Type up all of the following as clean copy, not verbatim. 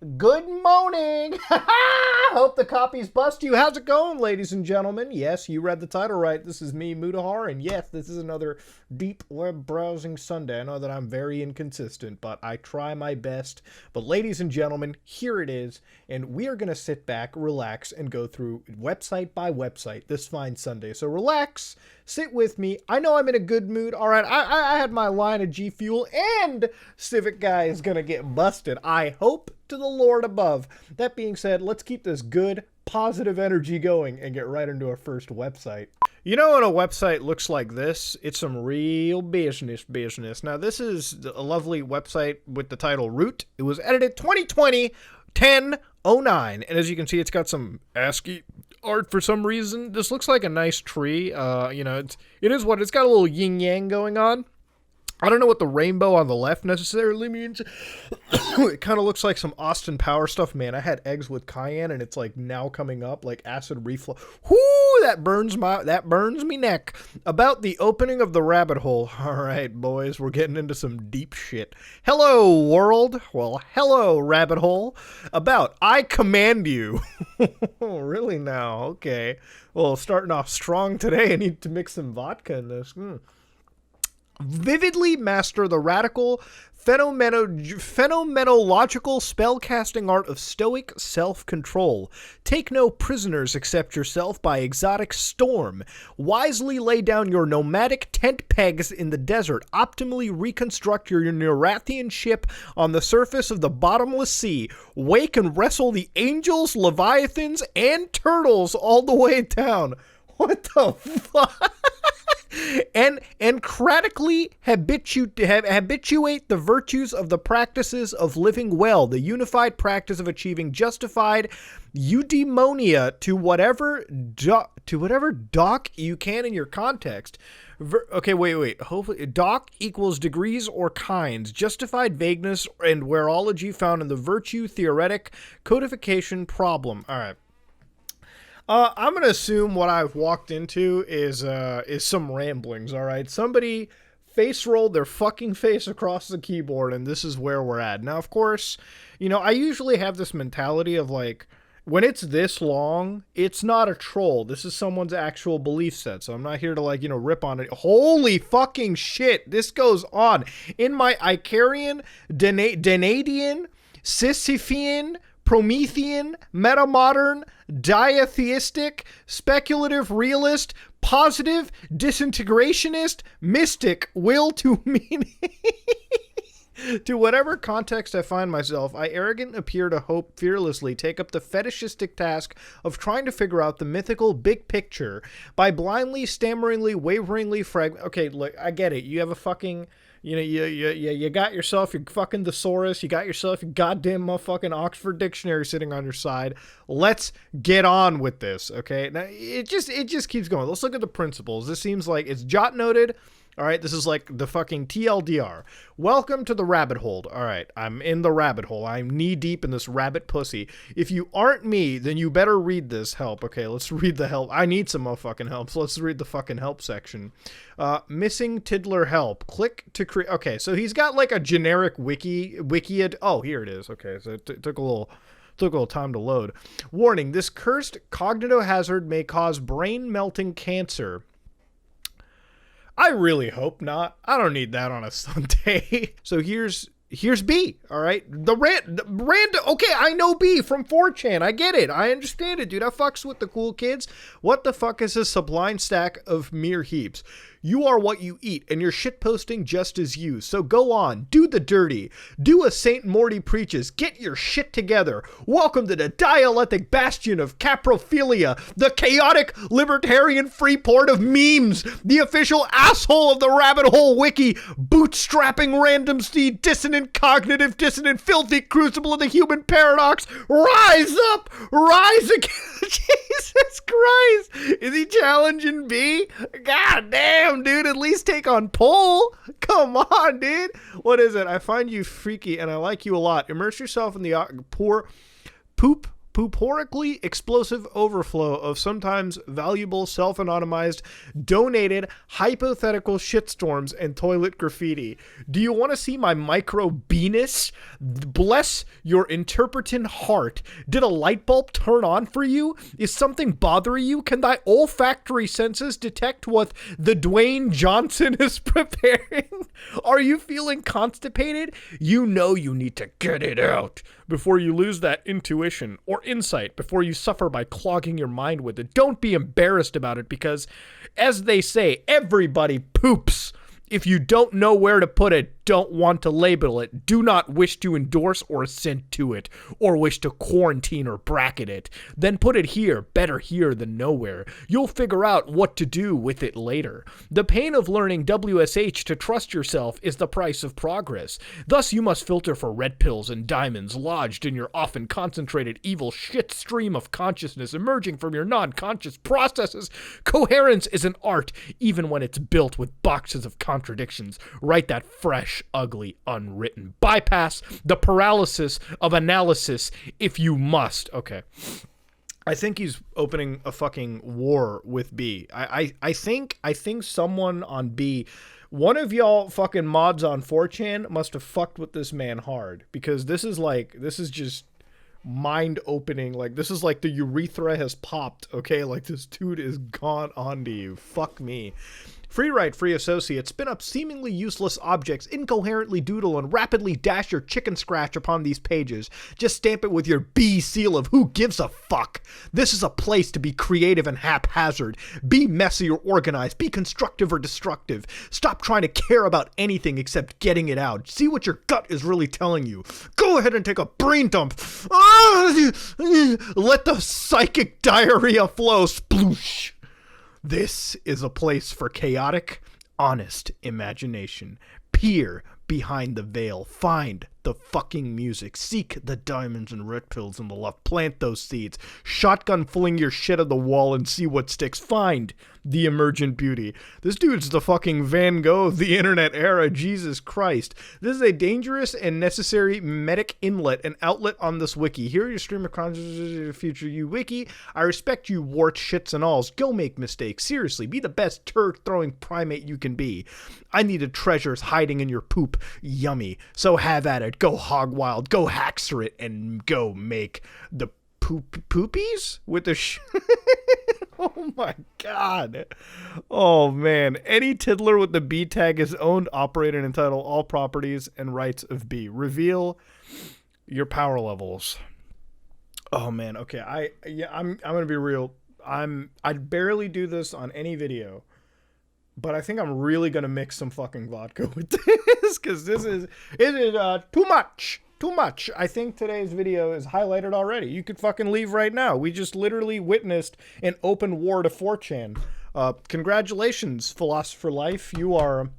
Good morning! Hope the copies bust you. How's it going, ladies and gentlemen? Yes, you read the title right. This is me, Mudahar, and yes, this is another deep web browsing Sunday. I know that I'm very inconsistent, but I try my best. But ladies and gentlemen, here it is, and we are going to sit back, relax, and go through website by website this fine Sunday. So relax, sit with me. I know I'm in a good mood. All right, I had my line of G Fuel, and Civic Guy is going to get busted. I hope to the Lord above. That being said, let's keep this good, positive energy going and get right into our first website. You know when a website looks like this, it's some real business. Now this is a lovely website with the title Root. It was edited 2020, 10/09, and as you can see, it's got some ASCII art for some reason. This looks like a nice tree. It is what it's got, a little yin yang going on. I don't know what the rainbow on the left necessarily means. It kind of looks like some Austin Power stuff. Man, I had eggs with cayenne and it's like now coming up like acid reflux. Whoo, that burns me neck. About the opening of the rabbit hole. All right, boys, we're getting into some deep shit. Hello, world. Well, hello, rabbit hole. About I command you. Really now? Okay. Well, starting off strong today. I need to mix some vodka in this. Vividly master the radical phenomenological spellcasting art of stoic self-control. Take no prisoners except yourself by exotic storm. Wisely lay down your nomadic tent pegs in the desert. Optimally reconstruct your Neurathian ship on the surface of the bottomless sea. Wake and wrestle the angels, leviathans, and turtles all the way down. What the fuck? And cratically habituate the virtues of the practices of living well, the unified practice of achieving justified eudaimonia to whatever doc you can in your context. Okay, wait. Hopefully, doc equals degrees or kinds, justified vagueness, and wereology found in the virtue theoretic codification problem. All right. I'm going to assume what I've walked into is some ramblings, all right? Somebody face rolled their fucking face across the keyboard, and this is where we're at. Now, of course, I usually have this mentality of, like, when it's this long, it's not a troll. This is someone's actual belief set, so I'm not here to, like, rip on it. Holy fucking shit, this goes on. In my Icarian, Danadian, Sisyphean, Promethean, metamodern, diatheistic, speculative realist, positive, disintegrationist, mystic, will to meaning. To whatever context I find myself, I arrogant appear to hope fearlessly take up the fetishistic task of trying to figure out the mythical big picture by blindly, stammeringly, waveringly Okay, look, I get it. You have a fucking... You got yourself your fucking thesaurus. You got yourself your goddamn motherfucking Oxford Dictionary sitting on your side. Let's get on with this, okay? Now, it just keeps going. Let's look at the principles. This seems like it's jot noted. All right, this is like the fucking TLDR. Welcome to the rabbit hole. All right, I'm in the rabbit hole. I'm knee deep in this rabbit pussy. If you aren't me, then you better read this help. Okay, let's read the help. I need some motherfucking help, so let's read the fucking help section. Missing Tiddler help. Click to create. Okay, so he's got like a generic wiki. Oh, here it is. Okay, so it took a little time to load. Warning, this cursed cognitohazard may cause brain-melting cancer. I really hope not. I don't need that on a Sunday. So here's B, all right? The random, okay, I know B from 4chan. I get it. I understand it, dude. I fucks with the cool kids. What the fuck is a sublime stack of mere heaps? You are what you eat, and you're shitposting just as you. So go on, do the dirty. Do a Saint Morty preaches. Get your shit together. Welcome to the dialectic bastion of caprophilia, the chaotic libertarian free port of memes, the official asshole of the rabbit hole wiki, bootstrapping random seed, dissonant cognitive, dissonant filthy crucible of the human paradox. Rise up, rise again. Jesus Christ. Is he challenging B? God damn. Dude, at least take on Pole. Come on, dude. What is it? I find you freaky and I like you a lot. Immerse yourself in the poop pooporically explosive overflow of sometimes valuable self-anonymized donated hypothetical shitstorms and toilet graffiti. Do you want to see my micro-beaness? Bless your interpretant heart. Did a light bulb turn on for you? Is something bothering you? Can thy olfactory senses detect what the Dwayne Johnson is preparing? Are you feeling constipated? You know you need to get it out before you lose that intuition or insight, before you suffer by clogging your mind with it. Don't be embarrassed about it because, as they say, everybody poops. If you don't know where to put it, don't want to label it, do not wish to endorse or assent to it, or wish to quarantine or bracket it, then put it here, better here than nowhere. You'll figure out what to do with it later. The pain of learning WSH to trust yourself is the price of progress. Thus you must filter for red pills and diamonds lodged in your often concentrated evil shit stream of consciousness emerging from your non-conscious processes. Coherence is an art, even when it's built with boxes of contradictions. Write that fresh, ugly, unwritten. Bypass the paralysis of analysis if you must. Okay. I think he's opening a fucking war with B. I think someone on B, one of y'all fucking mods on 4chan must have fucked with this man hard, because this is just mind opening. Like, this is like the urethra has popped, okay? Like, this dude is gone onto you. Fuck me. Free write, free associate, spin up seemingly useless objects, incoherently doodle, and rapidly dash your chicken scratch upon these pages. Just stamp it with your B seal of who gives a fuck. This is a place to be creative and haphazard. Be messy or organized. Be constructive or destructive. Stop trying to care about anything except getting it out. See what your gut is really telling you. Go ahead and take a brain dump. Let the psychic diarrhea flow. Sploosh. This is a place for chaotic, honest imagination. Peer behind the veil. Find the fucking music. Seek the diamonds and red pills in the left. Plant those seeds. Shotgun fling your shit at the wall and see what sticks. Find the emergent beauty. This dude's the fucking Van Gogh of the internet era. Jesus Christ. This is a dangerous and necessary medic inlet and outlet on this wiki. Here are your stream of consciousness, future you wiki. I respect you, wart shits and alls. Go make mistakes. Seriously, be the best turd-throwing primate you can be. I needed treasures hiding in your poop. Yummy. So have at it. Go hog wild. Go hackser it and go make the poopies with the Oh my god. Oh man. Any tiddler with the B tag is owned, operated, and entitled all properties and rights of B. Reveal your power levels. Oh man. Okay. I'm gonna be real. I barely do this on any video, but I think I'm really gonna mix some fucking vodka with this, because it is too much. Too much. I think today's video is highlighted already. You could fucking leave right now. We just literally witnessed an open war to 4chan. Congratulations, Philosopher Life. You are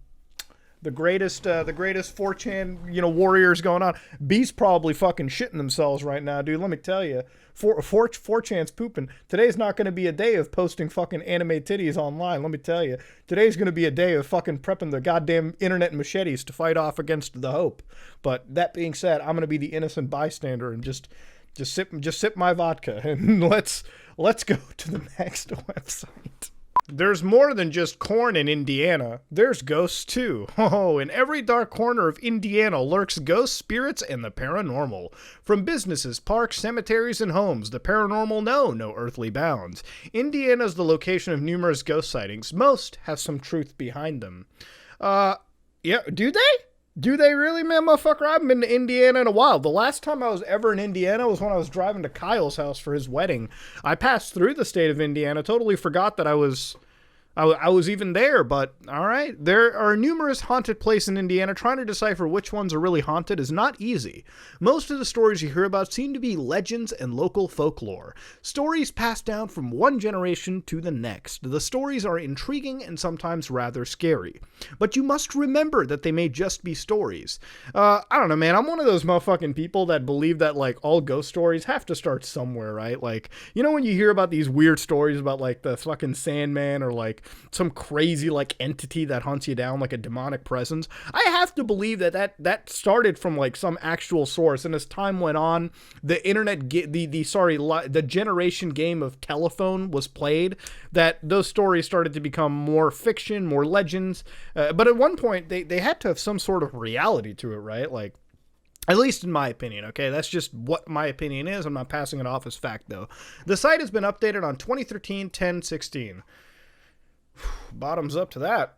the greatest 4chan, warriors going on. B's probably fucking shitting themselves right now, dude. Let me tell you. 4chan's pooping. Today's not going to be a day of posting fucking anime titties online, let me tell you. Today's going to be a day of fucking prepping the goddamn internet machetes to fight off against the hope. But that being said, I'm going to be the innocent bystander and just sip my vodka, and let's go to the next website. There's more than just corn in Indiana. There's ghosts too. Oh, in every dark corner of Indiana lurks ghosts, spirits, and the paranormal. From businesses, parks, cemeteries, and homes, the paranormal know no earthly bounds. Indiana is the location of numerous ghost sightings. Most have some truth behind them. Yeah, do they? Do they really, man, motherfucker? I haven't been to Indiana in a while. The last time I was ever in Indiana was when I was driving to Kyle's house for his wedding. I passed through the state of Indiana, totally forgot that I was even there, but all right. There are numerous haunted places in Indiana. Trying to decipher which ones are really haunted is not easy. Most of the stories you hear about seem to be legends and local folklore. Stories passed down from one generation to the next. The stories are intriguing and sometimes rather scary. But you must remember that they may just be stories. I don't know, man. I'm one of those motherfucking people that believe that, like, all ghost stories have to start somewhere, right? Like, when you hear about these weird stories about, like, the fucking Sandman or, like, like some crazy like entity that hunts you down, like a demonic presence. I have to believe that started from like some actual source, and as time went on, the internet, the generation game of telephone was played, that those stories started to become more fiction, more legends. But at one point, they had to have some sort of reality to it, right? Like, at least in my opinion, okay? That's just what my opinion is. I'm not passing it off as fact, though. The site has been updated on 2013-10-16. Bottoms up to that.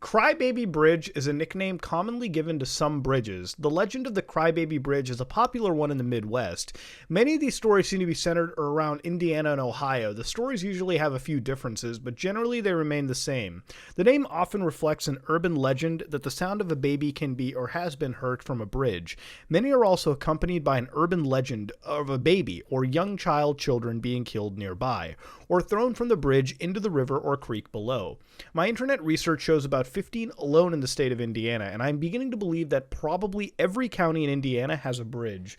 Crybaby Bridge is a nickname commonly given to some bridges. The legend of the Crybaby Bridge is a popular one in the Midwest. Many of these stories seem to be centered around Indiana and Ohio. The stories usually have a few differences, but generally they remain the same. The name often reflects an urban legend that the sound of a baby can be or has been heard from a bridge. Many are also accompanied by an urban legend of a baby or young children being killed nearby, or thrown from the bridge into the river or creek below. My internet research shows about 15 alone in the state of Indiana, and I'm beginning to believe that probably every county in Indiana has a bridge.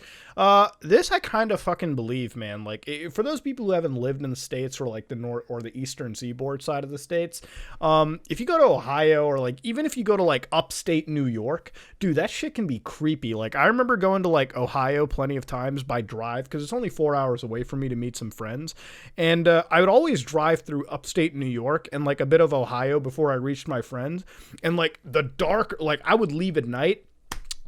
This I kind of fucking believe, man. Like, for those people who haven't lived in the States or like the north or the eastern seaboard side of the States, if you go to Ohio or like, even if you go to like upstate New York, dude, that shit can be creepy. Like, I remember going to like Ohio plenty of times by drive, because it's only 4 hours away from me to meet some friends, and I would always drive through upstate New York and like a bit of Ohio before I reached my friends. And like the dark, like I would leave at night.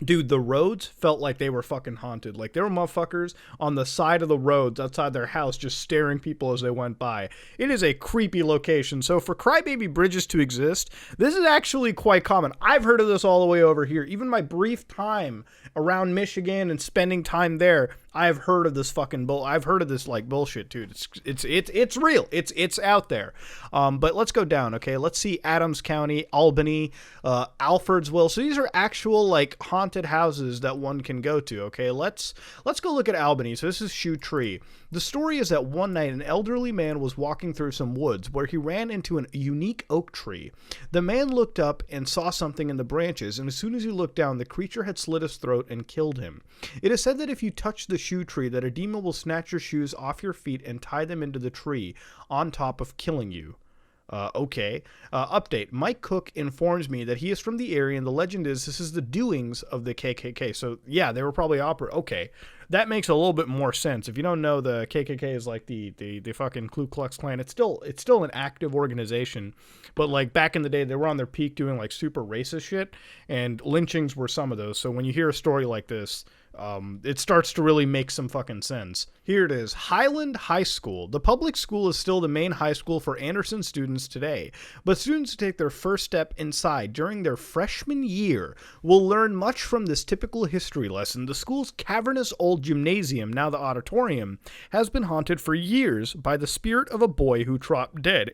Dude, the roads felt like they were fucking haunted. Like, there were motherfuckers on the side of the roads outside their house just staring people as they went by. It is a creepy location. So for crybaby bridges to exist, this is actually quite common. I've heard of this all the way over here. Even my brief time around Michigan and spending time there, I've heard of this fucking I've heard of this like bullshit, dude. It's real. It's out there. But let's go down, okay? Let's see Adams County, Albany, Alfordsville. So these are actual like haunted houses that one can go to, okay? Let's go look at Albany. So this is Shoe Tree. The story is that one night an elderly man was walking through some woods where he ran into a unique oak tree. The man looked up and saw something in the branches, and as soon as he looked down, the creature had slit his throat and killed him. It is said that if you touch the shoe tree, that a demon will snatch your shoes off your feet and tie them into the tree on top of killing you. Okay. Update. Mike Cook informs me that he is from the area, and the legend is this is the doings of the KKK. So, yeah, they were probably okay. That makes a little bit more sense. If you don't know, the KKK is like the fucking Ku Klux Klan. It's still an active organization, but like back in the day, they were on their peak doing like super racist shit, and lynchings were some of those. So when you hear a story like this, it starts to really make some fucking sense. Here it is. Highland High School. The public school is still the main high school for Anderson students today, but students who take their first step inside during their freshman year will learn much from this typical history lesson. The school's cavernous old gymnasium, now the auditorium, has been haunted for years by the spirit of a boy who dropped dead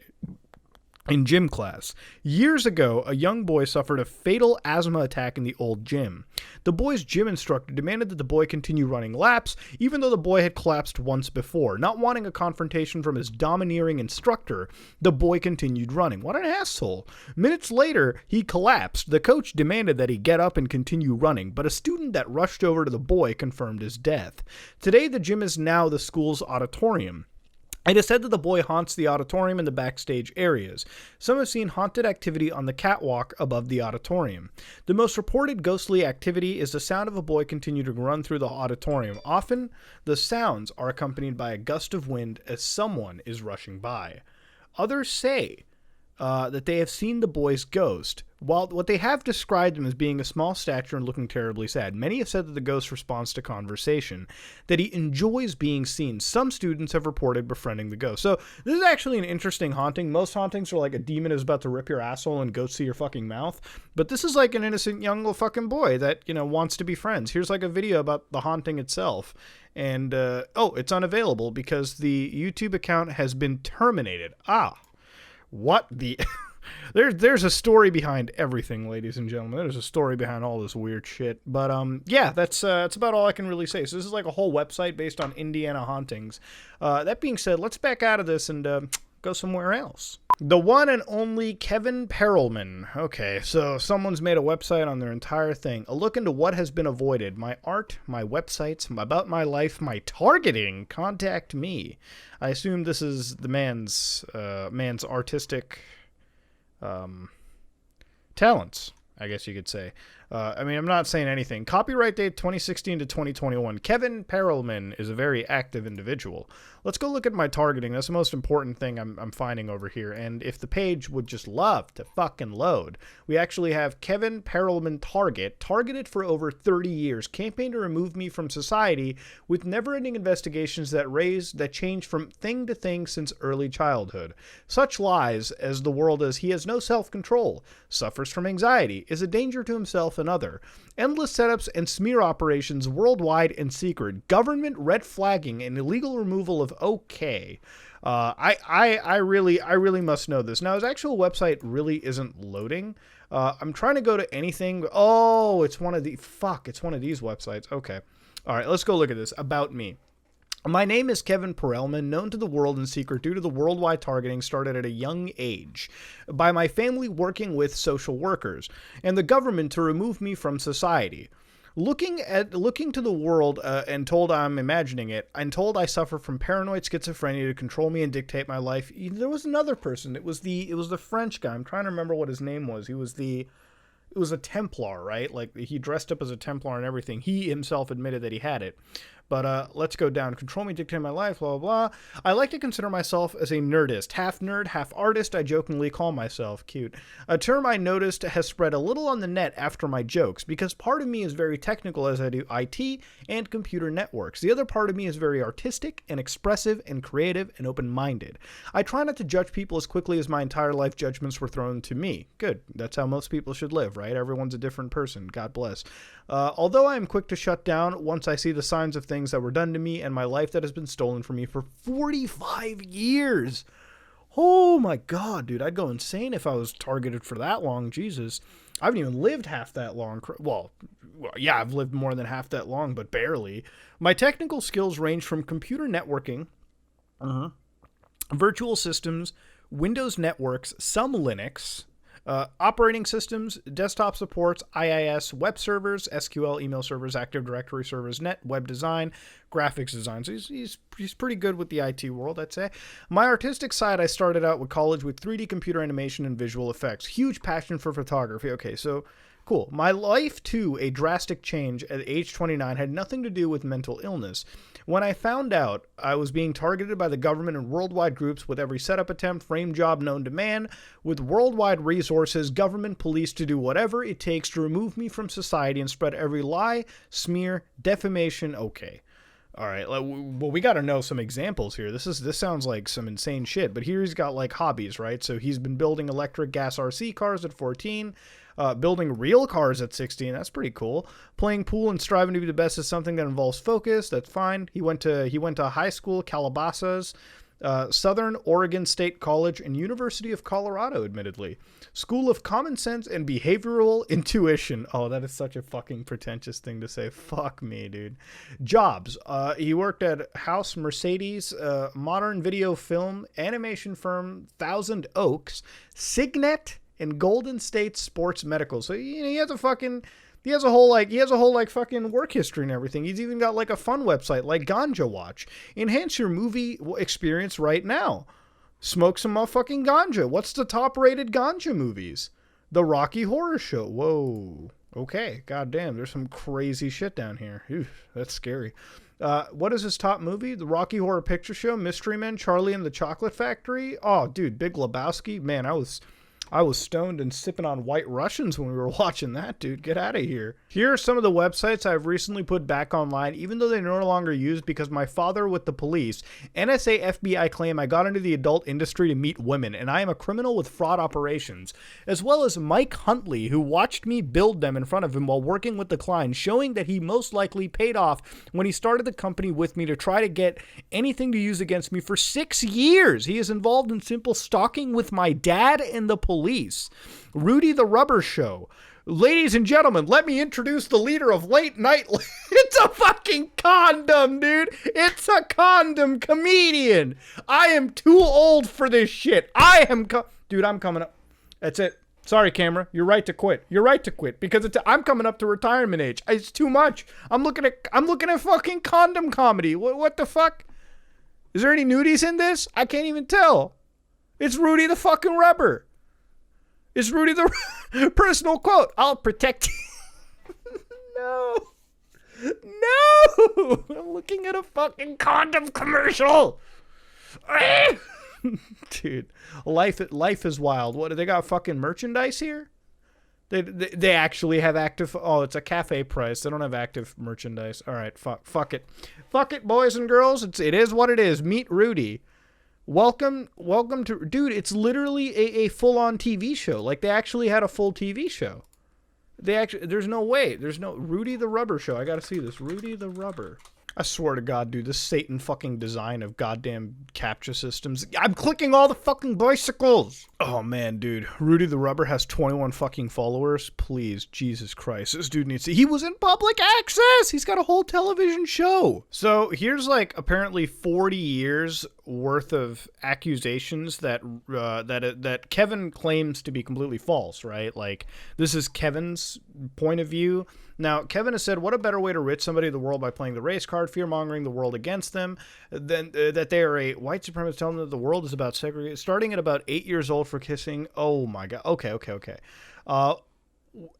in gym class. Years ago, a young boy suffered a fatal asthma attack in the old gym. The boy's gym instructor demanded that the boy continue running laps, even though the boy had collapsed once before. Not wanting a confrontation from his domineering instructor, the boy continued running. What an asshole. Minutes later, he collapsed. The coach demanded that he get up and continue running, but a student that rushed over to the boy confirmed his death. Today, the gym is now the school's auditorium. It is said that the boy haunts the auditorium and the backstage areas. Some have seen haunted activity on the catwalk above the auditorium. The most reported ghostly activity is the sound of a boy continuing to run through the auditorium. Often, the sounds are accompanied by a gust of wind as someone is rushing by. Others say that they have seen the boy's ghost. While what they have described him as being a small stature and looking terribly sad, many have said that the ghost responds to conversation, that he enjoys being seen. Some students have reported befriending the ghost. So this is actually an interesting haunting. Most hauntings are like a demon is about to rip your asshole and go see your fucking mouth. But this is like an innocent young little fucking boy that, wants to be friends. Here's like a video about the haunting itself. And, it's unavailable because the YouTube account has been terminated. What the... There's a story behind everything, ladies and gentlemen. There's a story behind all this weird shit. But yeah, that's about all I can really say. So this is like a whole website based on Indiana hauntings. That being said, let's back out of this and go somewhere else. The one and only Kevin Perelman. Okay, so someone's made a website on their entire thing. A look into what has been avoided. My art, my websites, about my life, my targeting. Contact me. I assume this is the man's artistic talents, I guess you could say. I'm not saying anything. Copyright date 2016 to 2021. Kevin Perelman is a very active individual. Let's go look at my targeting. That's the most important thing I'm finding over here. And if the page would just love to fucking load, we actually have Kevin Perelman targeted for over 30 years, campaigned to remove me from society with never-ending investigations that change from thing to thing since early childhood. Such lies as the world as he has no self-control, suffers from anxiety, is a danger to himself and other. Endless setups and smear operations worldwide and secret. Government red flagging and illegal removal of OK. I really must know this. Now, his actual website really isn't loading. I'm trying to go to anything. Oh, it's one of these websites. Okay. All right, let's go look at this. About me. My name is Kevin Perelman, known to the world in secret due to the worldwide targeting started at a young age by my family working with social workers and the government to remove me from society. Looking to the world and told I'm imagining it, I'm told I suffer from paranoid schizophrenia to control me and dictate my life. There was another person. It was the French guy. I'm trying to remember what his name was. It was a Templar, right? Like, he dressed up as a Templar and everything. He himself admitted that he had it. But let's go down. Control me, dictate my life, blah, blah, blah. I like to consider myself as a nerdist. Half nerd, half artist, I jokingly call myself. Cute. A term I noticed has spread a little on the net after my jokes, because part of me is very technical as I do IT and computer networks. The other part of me is very artistic and expressive and creative and open-minded. I try not to judge people as quickly as my entire life judgments were thrown to me. Good. That's how most people should live, right? Everyone's a different person. God bless. Although I am quick to shut down once I see the signs of things that were done to me and my life that has been stolen from me for 45 years. Oh my God, dude. I'd go insane if I was targeted for that long. Jesus. I haven't even lived half that long. Well, yeah, I've lived more than half that long, but barely. My technical skills range from computer networking, virtual systems, Windows networks, some Linux, operating systems, desktop supports, IIS, web servers, SQL, email servers, Active Directory servers, net, web design, graphics design. So he's pretty good with the IT world, I'd say. My artistic side, I started out with college with 3D computer animation and visual effects. Huge passion for photography. Okay, so cool. My life, too, a drastic change at age 29, had nothing to do with mental illness. When I found out I was being targeted by the government and worldwide groups with every setup attempt, frame job known to man, with worldwide resources, government, police to do whatever it takes to remove me from society and spread every lie, smear, defamation, okay. All right, well, we got to know some examples here. This sounds like some insane shit, but here he's got, like, hobbies, right? So he's been building electric gas RC cars at 14, building real cars at 16. That's pretty cool. Playing pool and striving to be the best is something that involves focus. That's fine. He went to high school, Calabasas, Southern Oregon State College, and University of Colorado, admittedly. School of Common Sense and Behavioral Intuition. Oh, that is such a fucking pretentious thing to say. Fuck me, dude. Jobs. He worked at House Mercedes, modern video film, animation firm, Thousand Oaks, Signet, and Golden State Sports Medical. So, he has a whole fucking work history and everything. He's even got like a fun website like Ganja Watch. Enhance your movie experience right now. Smoke some motherfucking ganja. What's the top rated ganja movies? The Rocky Horror Show. Whoa. Okay. Goddamn. There's some crazy shit down here. Oof, that's scary. What is his top movie? The Rocky Horror Picture Show, Mystery Men, Charlie and the Chocolate Factory. Oh, dude. Big Lebowski. Man, I was stoned and sipping on White Russians when we were watching that, dude. Get out of here. Here are some of the websites I've recently put back online, even though they're no longer used because my father with the police. NSA FBI claim I got into the adult industry to meet women, and I am a criminal with fraud operations. As well as Mike Huntley, who watched me build them in front of him while working with the client, showing that he most likely paid off when he started the company with me to try to get anything to use against me for 6 years. He is involved in simple stalking with my dad and the police. Rudy the Rubber Show. Ladies and gentlemen, let me introduce the leader of late night. It's a fucking condom, dude. It's a condom comedian. I am too old for this shit. Dude, I'm coming up. That's it. Sorry, camera. You're right to quit. You're right to quit because I'm coming up to retirement age. It's too much. I'm looking at fucking condom comedy. What the fuck? Is there any nudies in this? I can't even tell. It's Rudy the fucking Rubber. It's Rudy the personal quote. I'll protect you. No. I'm looking at a fucking condom commercial. Dude, life is wild. What, they got fucking merchandise here? They actually have active. Oh, it's a cafe price. They don't have active merchandise. All right, fuck it, boys and girls. It is what it is. Meet Rudy. Welcome to, dude. It's literally a full-on TV show. Like they actually had a full TV show. There's no way. There's no Rudy the Rubber show. I gotta see this. Rudy the Rubber. I swear to God, dude, this Satan fucking design of goddamn captcha systems. I'm clicking all the fucking bicycles. Oh man, dude. Rudy the Rubber has 21 fucking followers. Please, Jesus Christ. This dude needs to... He was in public access. He's got a whole television show. So here's like apparently 40 years worth of accusations that Kevin claims to be completely false, right? Like this is Kevin's point of view. Now, Kevin has said, what a better way to rid somebody of the world by playing the race card, fear-mongering the world against them, than that they are a white supremacist, telling them that the world is about segregation, starting at about 8 years old for kissing. Oh, my God. Okay.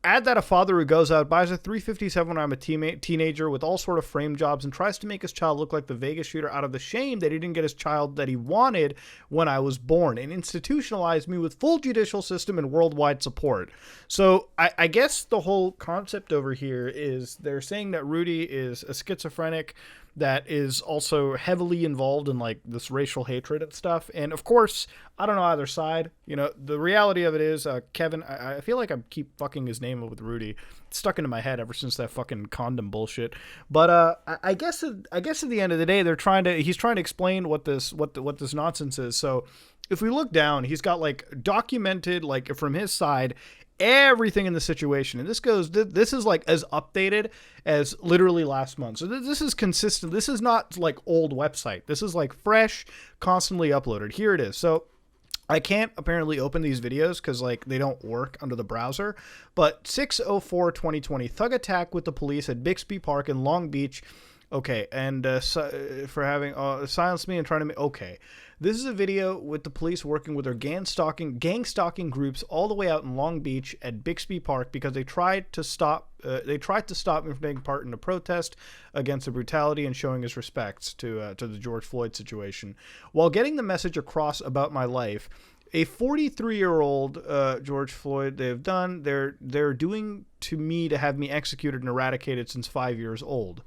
Add that a father who goes out, buys a 357 when I'm a teenager with all sort of frame jobs and tries to make his child look like the Vegas shooter out of the shame that he didn't get his child that he wanted when I was born, and institutionalized me with full judicial system and worldwide support. So I guess the whole concept over here is they're saying that Rudy is a schizophrenic that is also heavily involved in like this racial hatred and stuff. And of course, I don't know either side. You know, the reality of it is, Kevin, I feel like I keep fucking his name up with Rudy. It's stuck into my head ever since that fucking condom bullshit. But I guess at the end of the day, he's trying to explain what this nonsense is. So if we look down, he's got like documented, like from his side, everything in the situation, and this is like as updated as literally last month. So this is consistent. This is not like old website. This is like fresh, constantly uploaded. Here it is. So I can't apparently open these videos because like they don't work under the browser. But 6/04/2020, thug attack with the police at Bixby Park in Long Beach. Okay, and for having silenced me and trying to... Okay, this is a video with the police working with their gang stalking groups all the way out in Long Beach at Bixby Park because they tried to stop me from taking part in a protest against the brutality and showing his respects to the George Floyd situation. While getting the message across about my life, a 43-year-old George Floyd, they're doing to me to have me executed and eradicated since 5 years old.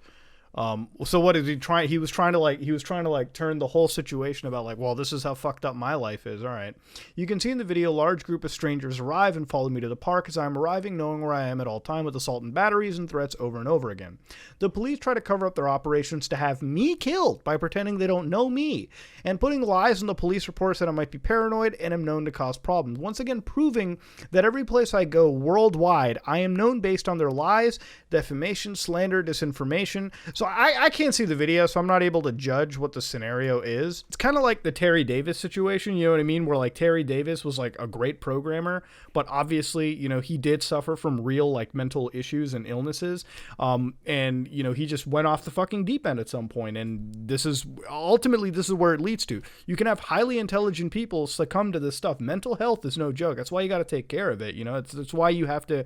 So what is he trying? He was trying to turn the whole situation about like, well, this is how fucked up my life is. All right. You can see in the video, a large group of strangers arrive and follow me to the park as I'm arriving, knowing where I am at all time with assault and batteries and threats over and over again. The police try to cover up their operations to have me killed by pretending they don't know me and putting lies in the police reports that I might be paranoid and am known to cause problems. Once again, proving that every place I go worldwide, I am known based on their lies, defamation, slander, disinformation. So I can't see the video, so I'm not able to judge what the scenario is. It's kind of like the Terry Davis situation, you know what I mean? Where like Terry Davis was like a great programmer, but obviously, you know, he did suffer from real like mental issues and illnesses. And, you know, he just went off the fucking deep end at some point. And this is where it leads to. You can have highly intelligent people succumb to this stuff. Mental health is no joke. That's why you got to take care of it. You know, that's why you have to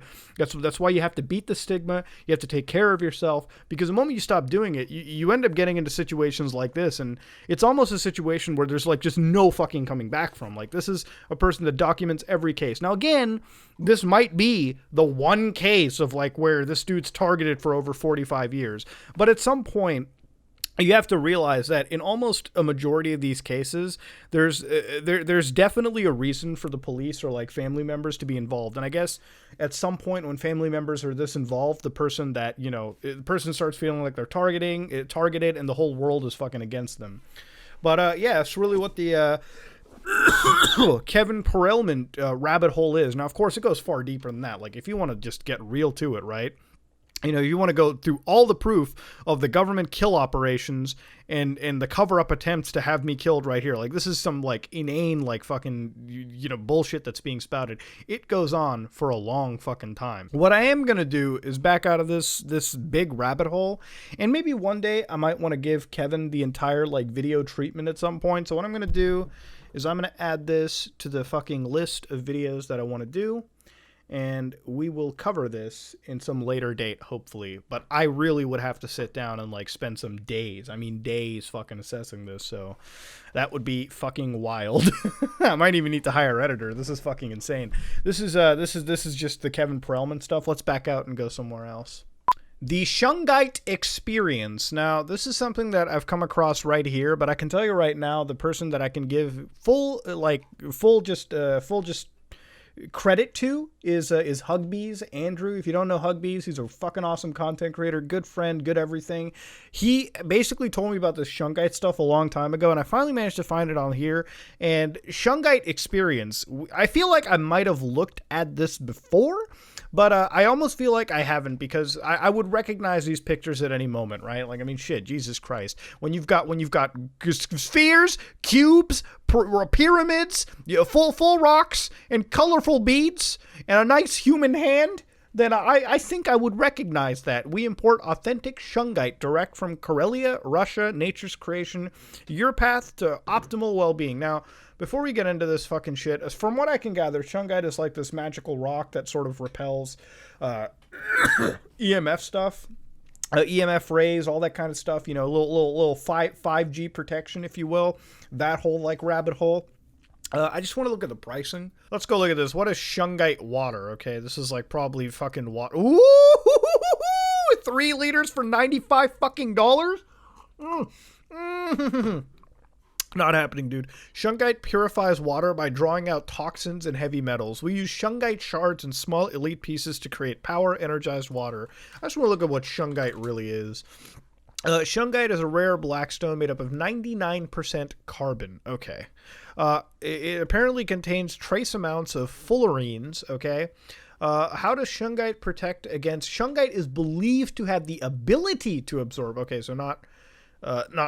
beat the stigma. You have to take care of yourself, because the moment you stop doing it, you end up getting into situations like this, and it's almost a situation where there's like just no fucking coming back from. Like, this is a person that documents every case. Now again, this might be the one case of like where this dude's targeted for over 45 years, but at some point you have to realize that in almost a majority of these cases, there's definitely a reason for the police or like family members to be involved. And I guess at some point when family members are this involved, the person starts feeling like they're targeted, and the whole world is fucking against them. But yeah, it's really what the Kevin Perelman rabbit hole is. Now, of course, it goes far deeper than that. Like, if you want to just get real to it, right? You know, you want to go through all the proof of the government kill operations and the cover-up attempts to have me killed right here. Like, this is some, like, inane, like, fucking, you know, bullshit that's being spouted. It goes on for a long fucking time. What I am going to do is back out of this big rabbit hole, and maybe one day I might want to give Kevin the entire, like, video treatment at some point. So what I'm going to do is I'm going to add this to the fucking list of videos that I want to do. And we will cover this in some later date, hopefully. But I really would have to sit down and, like, spend some days. I mean, days fucking assessing this. So that would be fucking wild. I might even need to hire an editor. This is fucking insane. This is just the Kevin Perelman stuff. Let's back out and go somewhere else. The shungite experience. Now, this is something that I've come across right here, but I can tell you right now, the person that I can give full credit to is Hugbees, Andrew. If you don't know Hugbees, he's a fucking awesome content creator, good friend, good everything. He basically told me about this shungite stuff a long time ago, and I finally managed to find it on here. And shungite experience, I feel like I might have looked at this before, but I almost feel like I haven't, because I would recognize these pictures at any moment, right? Like, I mean, shit, Jesus Christ. When you've got spheres, cubes, pyramids, you know, full rocks, and colorful beads, and a nice human hand, then I think I would recognize that. We import authentic shungite direct from Karelia, Russia, nature's creation, your path to optimal well-being. Now, before we get into this fucking shit, as from what I can gather, shungite is like this magical rock that sort of repels EMF stuff. EMF rays, all that kind of stuff, you know, little 5G protection, if you will, that whole, like, rabbit hole. I just want to look at the pricing. Let's go look at this. What is shungite water? Okay, this is, like, probably fucking water. Ooh, 3 liters for $95 fucking dollars? Not happening, dude. Shungite purifies water by drawing out toxins and heavy metals. We use shungite shards and small elite pieces to create power-energized water. I just want to look at what shungite really is. Shungite is a rare black stone made up of 99% carbon. Okay. It apparently contains trace amounts of fullerenes. Okay. How does shungite protect against... Shungite is believed to have the ability to absorb... Okay, so not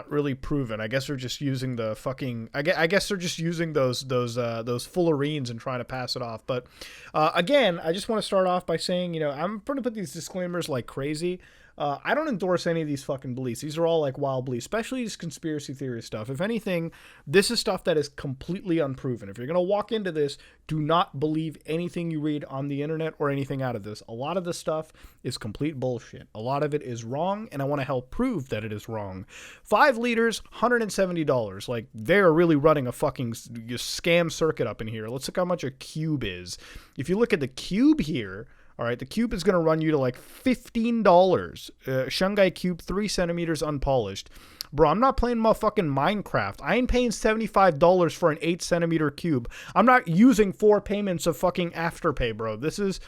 really proven. I guess they're just using the fucking... I guess they're just using those fullerenes and trying to pass it off. But again, I just want to start off by saying, you know, I'm going to put these disclaimers like crazy. I don't endorse any of these fucking beliefs. These are all, like, wild beliefs, especially this conspiracy theory stuff. If anything, this is stuff that is completely unproven. If you're going to walk into this, do not believe anything you read on the internet or anything out of this. A lot of this stuff is complete bullshit. A lot of it is wrong, and I want to help prove that it is wrong. 5 liters, $170. Like, they're really running a fucking scam circuit up in here. Let's look how much a cube is. If you look at the cube here... All right, the cube is going to run you to like $15. Shungite cube, 3 centimeters unpolished. Bro, I'm not playing motherfucking Minecraft. I ain't paying $75 for an 8 centimeter cube. I'm not using 4 payments of fucking Afterpay, bro. This is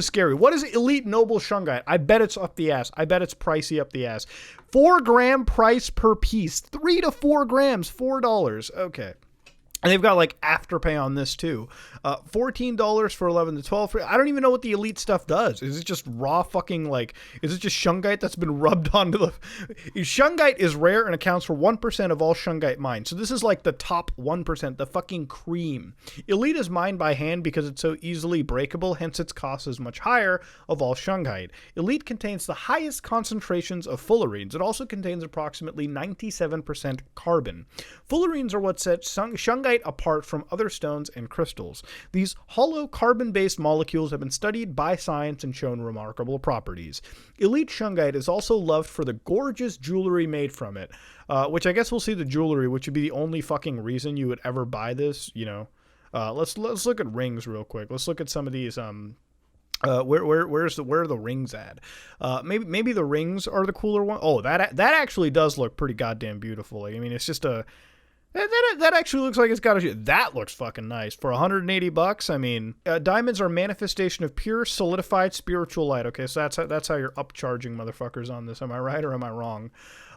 scary. What is Elite Noble Shungite? I bet it's up the ass. I bet it's pricey up the ass. 4 gram price per piece. 3 to 4 grams, $4. Okay. And they've got, like, Afterpay on this, too. $14 for 11 to 12. I don't even know what the elite stuff does. Is it just raw fucking, like... Is it just shungite that's been rubbed onto the... Shungite is rare and accounts for 1% of all shungite mined. So this is, like, the top 1%, the fucking cream. Elite is mined by hand because it's so easily breakable, hence its cost is much higher of all shungite. Elite contains the highest concentrations of fullerenes. It also contains approximately 97% carbon. Fullerenes are what sets shungite apart from other stones and crystals. These hollow carbon-based molecules have been studied by science and shown remarkable properties. Elite shungite is also loved for the gorgeous jewelry made from it, which I guess we'll see the jewelry, which would be the only fucking reason you would ever buy this, you know. Let's look at rings real quick. Let's look at some of these where are the rings at? Maybe the rings are the cooler one. Oh, that actually does look pretty goddamn beautiful. Like, I mean, it's just a That actually looks like it's got a... That looks fucking nice. For $180, I mean... diamonds are manifestation of pure, solidified spiritual light. Okay, so that's how you're upcharging motherfuckers on this. Am I right or am I wrong?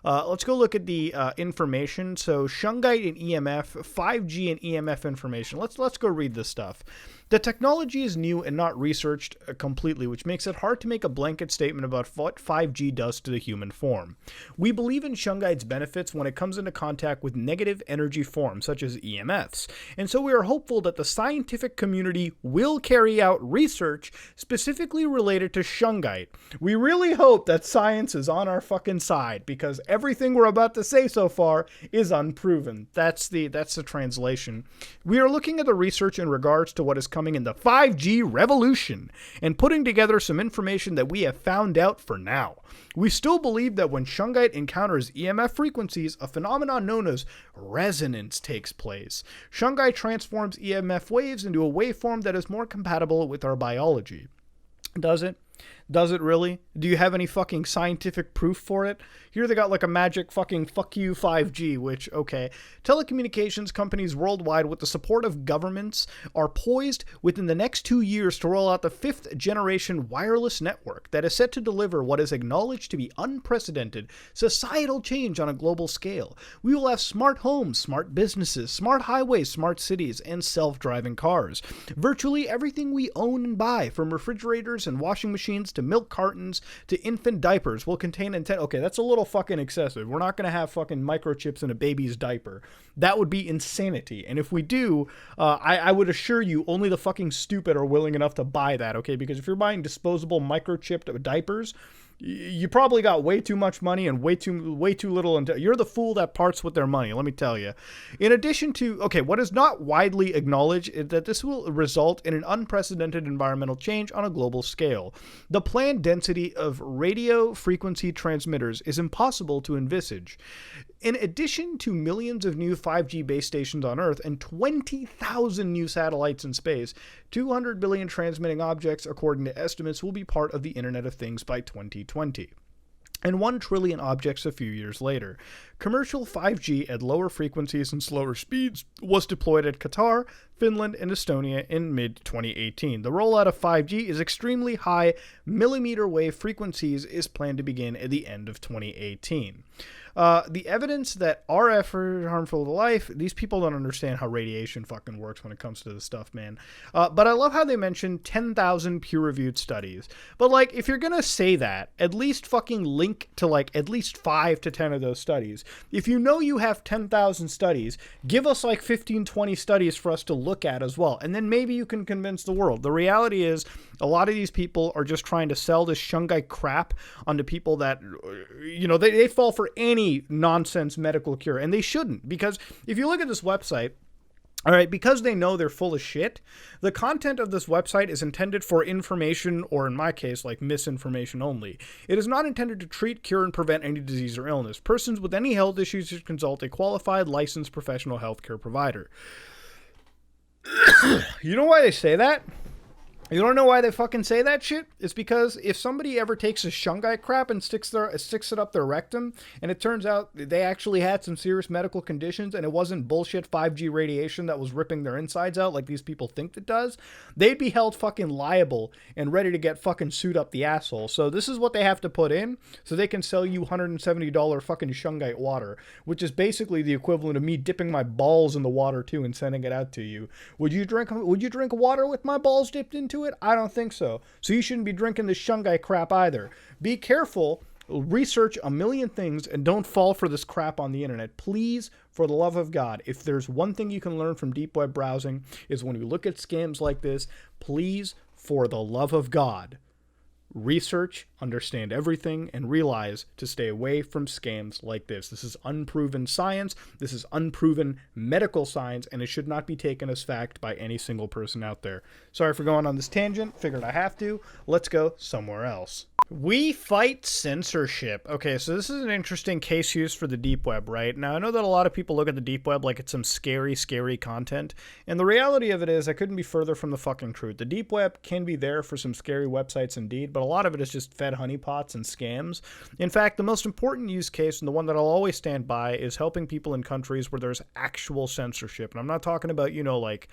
Let's go look at the information. So shungite and EMF, 5G and EMF information. Let's go read this stuff. The technology is new and not researched completely, which makes it hard to make a blanket statement about what 5G does to the human form. We believe in shungite's benefits when it comes into contact with negative energy forms, such as EMFs, and so we are hopeful that the scientific community will carry out research specifically related to shungite. We really hope that science is on our fucking side, because everything we're about to say so far is unproven. That's the translation. We are looking at the research in regards to what is coming in the 5G revolution and putting together some information that we have found out for now. We still believe that when shungite encounters EMF frequencies, a phenomenon known as resonance takes place. Shungite transforms EMF waves into a waveform that is more compatible with our biology. Does it? Does it really? Do you have any fucking scientific proof for it? Here they got like a magic fucking fuck you 5G, which, okay. Telecommunications companies worldwide with the support of governments are poised within the next 2 years to roll out the 5th generation wireless network that is set to deliver what is acknowledged to be unprecedented societal change on a global scale. We will have smart homes, smart businesses, smart highways, smart cities, and self-driving cars. Virtually everything we own and buy, from refrigerators and washing machines to milk cartons to infant diapers, will contain okay, that's a little fucking excessive. We're not going to have fucking microchips in a baby's diaper. That would be insanity. And if we do, I would assure you only the fucking stupid are willing enough to buy that, okay? Because if you're buying disposable microchipped diapers, you probably got way too much money and way too little. You're the fool that parts with their money, let me tell you. In addition to, okay, what is not widely acknowledged is that this will result in an unprecedented environmental change on a global scale. The planned density of radio frequency transmitters is impossible to envisage. In addition to millions of new 5G base stations on Earth and 20,000 new satellites in space, 200 billion transmitting objects, according to estimates, will be part of the Internet of Things by 2020. And 1 trillion objects a few years later. Commercial 5G at lower frequencies and slower speeds was deployed at Qatar, Finland, and Estonia in mid-2018. The rollout of 5G is extremely high millimeter wave frequencies is planned to begin at the end of 2018. The evidence that RF are harmful to life, these people don't understand how radiation fucking works when it comes to this stuff, man. But I love how they mentioned 10,000 peer-reviewed studies. But, like, if you're gonna say that, at least fucking link to, like, at least 5 to 10 of those studies. If you know you have 10,000 studies, give us, like, 15, 20 studies for us to look at as well. And then maybe you can convince the world. The reality is, a lot of these people are just trying to sell this shungite crap onto people that, you know, they fall for any nonsense medical cure, and they shouldn't, because if you look at this website, all right, because they know they're full of shit, the content of this website is intended for information, or in my case, like misinformation only. It is not intended to treat, cure, and prevent any disease or illness. Persons with any health issues should consult a qualified, licensed professional healthcare provider. You know why they say that? You don't know why they fucking say that shit? It's because if somebody ever takes a shungite crap and sticks it up their rectum, and it turns out they actually had some serious medical conditions, and it wasn't bullshit 5G radiation that was ripping their insides out like these people think it does, they'd be held fucking liable and ready to get fucking sued up the asshole. So this is what they have to put in, so they can sell you $170 fucking shungite water, which is basically the equivalent of me dipping my balls in the water too and sending it out to you. Would you drink water with my balls dipped into it? I don't think so. So you shouldn't be drinking this shungite crap either. Be careful. Research a million things and don't fall for this crap on the internet. Please, for the love of God, if there's one thing you can learn from deep web browsing is when you look at scams like this, please, for the love of God, research, understand everything, and realize to stay away from scams like this. This is unproven science. This is unproven medical science, and it should not be taken as fact by any single person out there. Sorry for going on this tangent. Figured I have to. Let's go somewhere else. We fight censorship. Okay, so this is an interesting case use for the deep web, right? Now, I know that a lot of people look at the deep web like it's some scary, scary content, and the reality of it is I couldn't be further from the fucking truth. The deep web can be there for some scary websites indeed, but a lot of it is just fed honeypots and scams. In fact, the most important use case, and the one that I'll always stand by, is helping people in countries where there's actual censorship. And I'm not talking about, you know, like,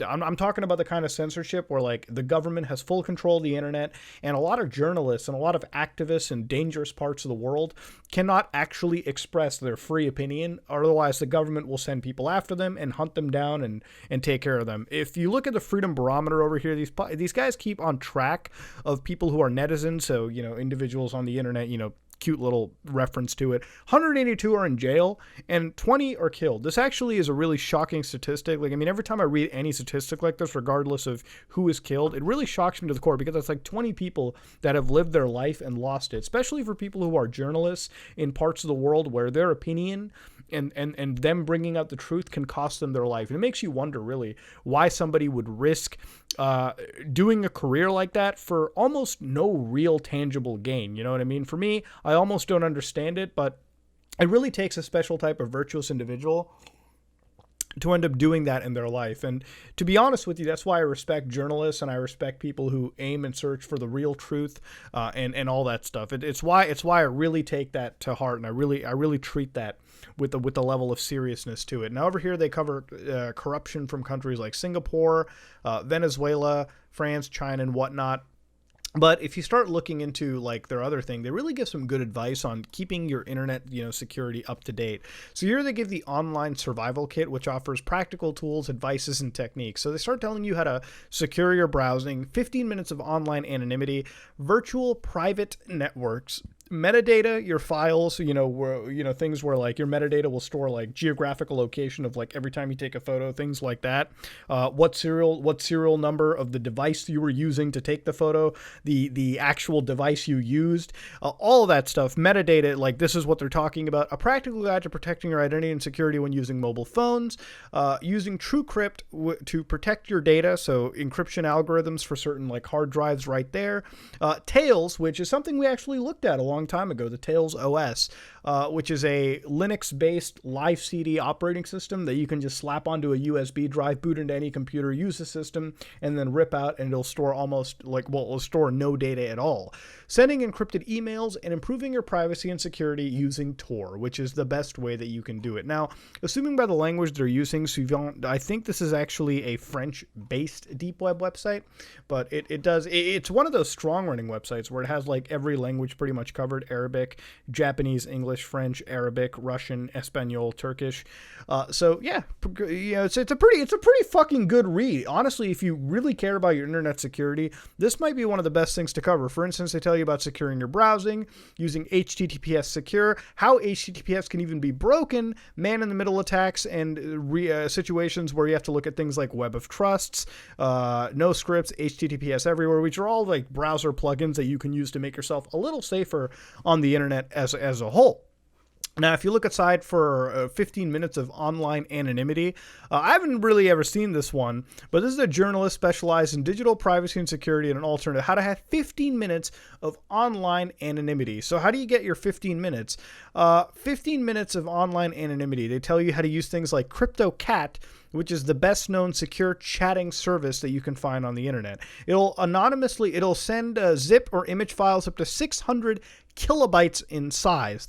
I'm talking about the kind of censorship where, like, the government has full control of the internet, and a lot of journalists and a lot of activists in dangerous parts of the world cannot actually express their free opinion, otherwise the government will send people after them and hunt them down and take care of them. If you look at the Freedom Barometer over here, these guys keep on track of people who are netizens, so, individuals on the internet, cute little reference to it. 182 are in jail and 20 are killed. This actually is a really shocking statistic. Every time I read any statistic like this, regardless of who is killed, it really shocks me to the core, because it's like 20 people that have lived their life and lost it, especially for people who are journalists in parts of the world where their opinion and them bringing out the truth can cost them their life. And it makes you wonder, really, why somebody would risk doing a career like that for almost no real tangible gain. You know what I mean? For me, I almost don't understand it, but it really takes a special type of virtuous individual to end up doing that in their life. And to be honest with you, that's why I respect journalists and I respect people who aim and search for the real truth and all that stuff. It's why I really take that to heart, and I really treat that with the level of seriousness to it. Now over here they cover corruption from countries like Singapore, Venezuela, France, China, and whatnot. But if you start looking into their other thing, they really give some good advice on keeping your internet, security up to date. So here they give the online survival kit, which offers practical tools, advices, and techniques. So they start telling you how to secure your browsing, 15 minutes of online anonymity, virtual private networks, metadata, your files, where, things where your metadata will store geographical location of every time you take a photo, things like that. What serial number of the device you were using to take the photo, the actual device you used, all of that stuff. Metadata, this is what they're talking about. A practical guide to protecting your identity and security when using mobile phones, using TrueCrypt to protect your data, so encryption algorithms for certain hard drives right there. Tails, which is something we actually looked at a long time ago, the Tails OS, which is a Linux-based live CD operating system that you can just slap onto a USB drive, boot into any computer, use the system, and then rip out, and it'll store it'll store no data at all. Sending encrypted emails and improving your privacy and security using Tor, which is the best way that you can do it. Now, assuming by the language they're using, Suivant, I think this is actually a French-based deep web website, but it's one of those strong running websites where it has every language pretty much covered: Arabic, Japanese, English, French, Arabic, Russian, Espanol, Turkish. So yeah, it's a pretty fucking good read. Honestly, if you really care about your internet security, this might be one of the best things to cover. For instance, they tell you about securing your browsing, using HTTPS secure, how HTTPS can even be broken, man-in-the-middle attacks, and situations where you have to look at things like Web of Trusts, no scripts, HTTPS everywhere, which are all browser plugins that you can use to make yourself a little safer on the internet as a whole. Now, if you look aside for 15 minutes of online anonymity, I haven't really ever seen this one, but this is a journalist specialized in digital privacy and security and an alternative, how to have 15 minutes of online anonymity. So how do you get your 15 minutes? 15 minutes of online anonymity. They tell you how to use things like CryptoCat, which is the best known secure chatting service that you can find on the internet. It'll send zip or image files up to 600 kilobytes in size.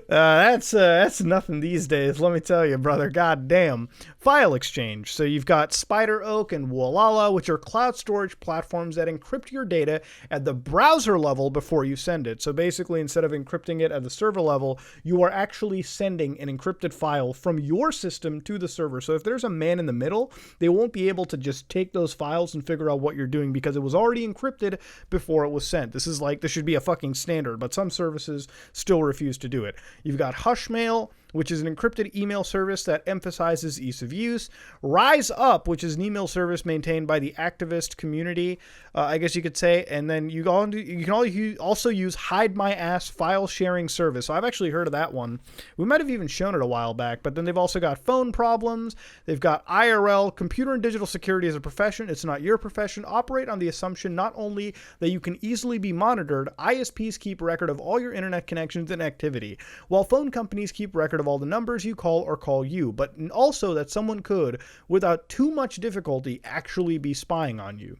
That's nothing these days, let me tell you, brother. God damn. File exchange. So you've got Spider Oak and Wolala, which are cloud storage platforms that encrypt your data at the browser level before you send it. So basically, instead of encrypting it at the server level, you are actually sending an encrypted file from your system to the server. So if there's a man in the middle, they won't be able to just take those files and figure out what you're doing because it was already encrypted before it was sent. This should be a fucking standard, but some services still refuse to do it. You've got Hushmail, which is an encrypted email service that emphasizes ease of use. Rise Up, which is an email service maintained by the activist community, I guess you could say. And then you can also use Hide My Ass file sharing service. So I've actually heard of that one. We might have even shown it a while back. But then they've also got phone problems. They've got IRL, computer and digital security as a profession. It's not your profession. Operate on the assumption not only that you can easily be monitored, ISPs keep record of all your internet connections and activity, while phone companies keep record of all the numbers you call or call you, but also that someone could, without too much difficulty, actually be spying on you.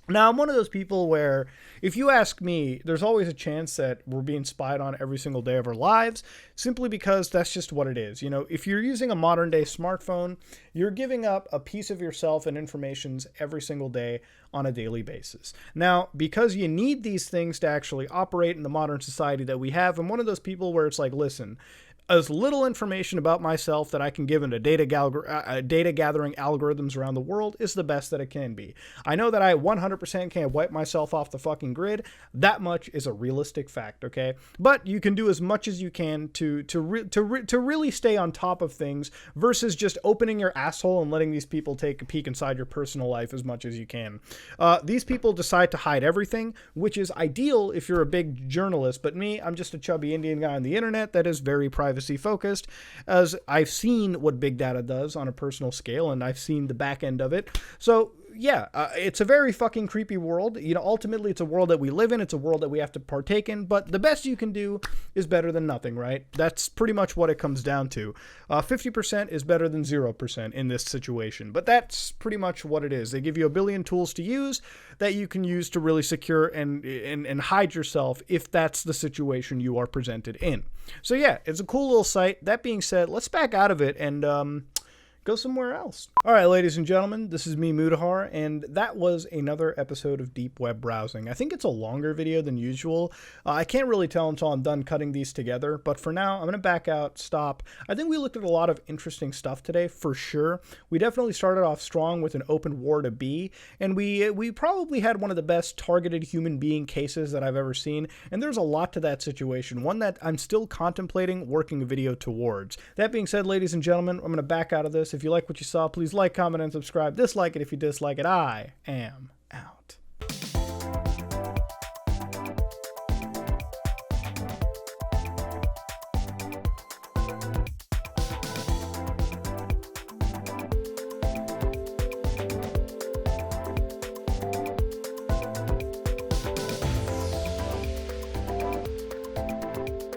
Now, I'm one of those people where, if you ask me, there's always a chance that we're being spied on every single day of our lives, simply because that's just what it is. You know, if you're using a modern day smartphone, you're giving up a piece of yourself and informations every single day on a daily basis. Now, because you need these things to actually operate in the modern society that we have, I'm one of those people where it's like, listen, as little information about myself that I can give into data gathering algorithms around the world is the best that it can be. I know that I 100% can't wipe myself off the fucking grid. That much is a realistic fact, okay? But you can do as much as you can to really stay on top of things versus just opening your asshole and letting these people take a peek inside your personal life as much as you can. These people decide to hide everything, which is ideal if you're a big journalist, but me, I'm just a chubby Indian guy on the internet that is very private focused, as I've seen what big data does on a personal scale, and I've seen the back end of it. So yeah, it's a very fucking creepy world. You know, ultimately it's a world that we live in. It's a world that we have to partake in, but the best you can do is better than nothing, right? That's pretty much what it comes down to. 50% is better than 0% in this situation, but that's pretty much what it is. They give you a billion tools to use that you can use to really secure and hide yourself if that's the situation you are presented in. So yeah, it's a cool little site. That being said, let's back out of it and go somewhere else. All right, ladies and gentlemen, this is me, Mudahar, and that was another episode of Deep Web Browsing. I think it's a longer video than usual. I can't really tell until I'm done cutting these together, but for now, I'm going to back out, stop. I think we looked at a lot of interesting stuff today, for sure. We definitely started off strong with an open war to B, and we probably had one of the best targeted human being cases that I've ever seen, and there's a lot to that situation, one that I'm still contemplating working a video towards. That being said, ladies and gentlemen, I'm going to back out of this. If you like what you saw, please like, comment, and subscribe. Dislike it if you dislike it. I am